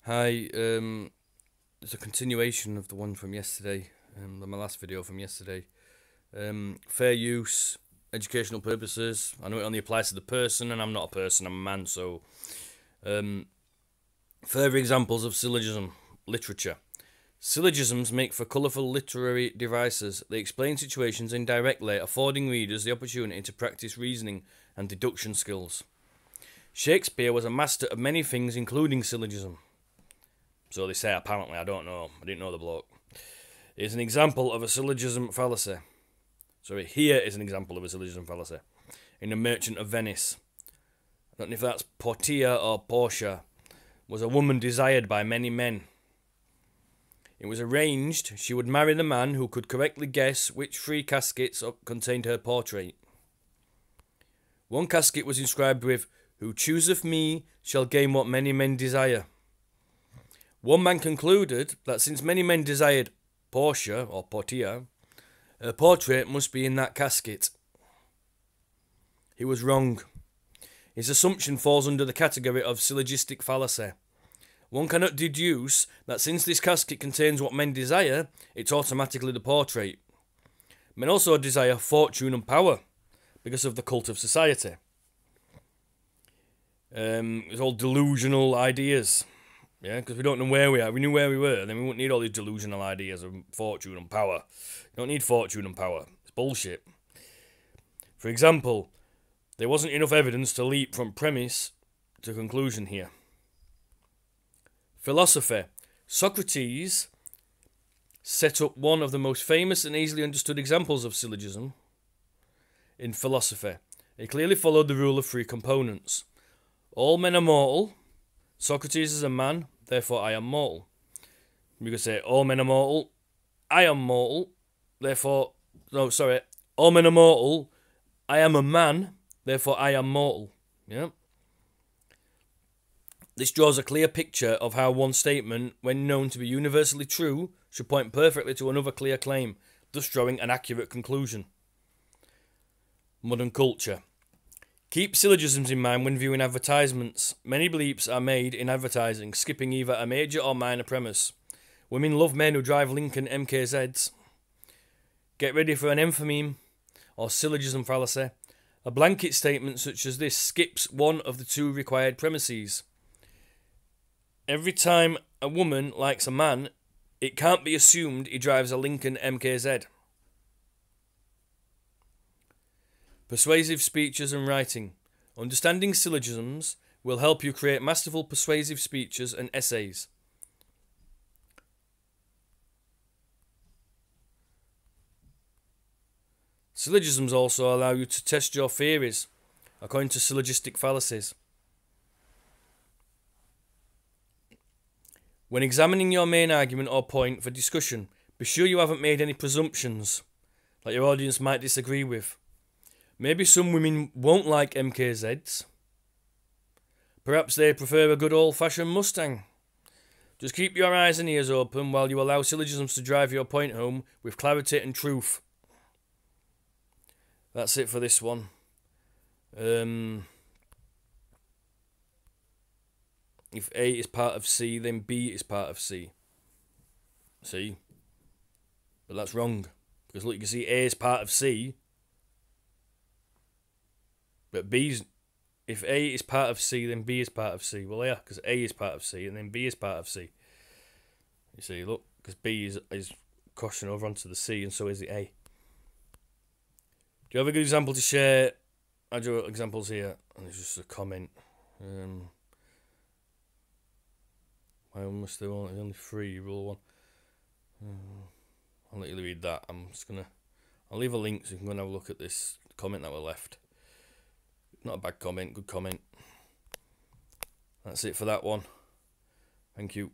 Hi, it's a continuation of the one from yesterday, my last video from yesterday. Fair use, educational purposes. I know it only applies to the person, and I'm not a person, I'm a man, so... further examples of syllogism, literature. Syllogisms make for colourful literary devices. They explain situations indirectly, affording readers the opportunity to practice reasoning and deduction skills. Shakespeare was a master of many things, including syllogism. So they say, apparently, I don't know. I didn't know the bloke. Here's an example of a syllogism fallacy. Sorry, here is an example of a syllogism fallacy. In The Merchant of Venice. I don't know if that's Portia or Portia. Was a woman desired by many men. It was arranged she would marry the man who could correctly guess which three caskets contained her portrait. One casket was inscribed with, "Who chooseth me shall gain what many men desire." One man concluded that since many men desired Portia, or Portia, her portrait must be in that casket. He was wrong. His assumption falls under the category of syllogistic fallacy. One cannot deduce that since this casket contains what men desire, it's automatically the portrait. Men also desire fortune and power because of the cult of society. It's all delusional ideas. Yeah, because we don't know where we are. If we knew where we were, then we wouldn't need all these delusional ideas of fortune and power. You don't need fortune and power. It's bullshit. For example, there wasn't enough evidence to leap from premise to conclusion here. Philosophy. Socrates set up one of the most famous and easily understood examples of syllogism in philosophy. It clearly followed the rule of three components. All men are mortal. Socrates is a man, therefore I am mortal. We could say, all men are mortal, I am mortal, therefore... No, sorry. All men are mortal, I am a man, therefore I am mortal. Yeah? This draws a clear picture of how one statement, when known to be universally true, should point perfectly to another clear claim, thus drawing an accurate conclusion. Modern culture. Keep syllogisms in mind when viewing advertisements. Many bleeps are made in advertising, skipping either a major or minor premise. Women love men who drive Lincoln MKZs. Get ready for an enthymeme or syllogism fallacy. A blanket statement such as this skips one of the two required premises. Every time a woman likes a man, it can't be assumed he drives a Lincoln MKZ. Persuasive speeches and writing. Understanding syllogisms will help you create masterful persuasive speeches and essays. Syllogisms also allow you to test your theories according to syllogistic fallacies. When examining your main argument or point for discussion, be sure you haven't made any presumptions that your audience might disagree with. Maybe some women won't like MKZs. Perhaps they prefer a good old-fashioned Mustang. Just keep your eyes and ears open while you allow syllogisms to drive your point home with clarity and truth. That's it for this one. If A is part of C, then B is part of C. See? But that's wrong. Because look, you can see A is part of C. But B's, if A is part of C, then B is part of C. Well, yeah, because A is part of C, and then B is part of C. You see, look, because B is crossing over onto the C, and so is the A. Do you have a good example to share? I drew examples here, and there's just a comment. Why must there only three? Rule one. I'll let you read that. I'll leave a link so you can go and have a look at this comment that we left. Not a bad comment, good comment. That's it for that one. Thank you.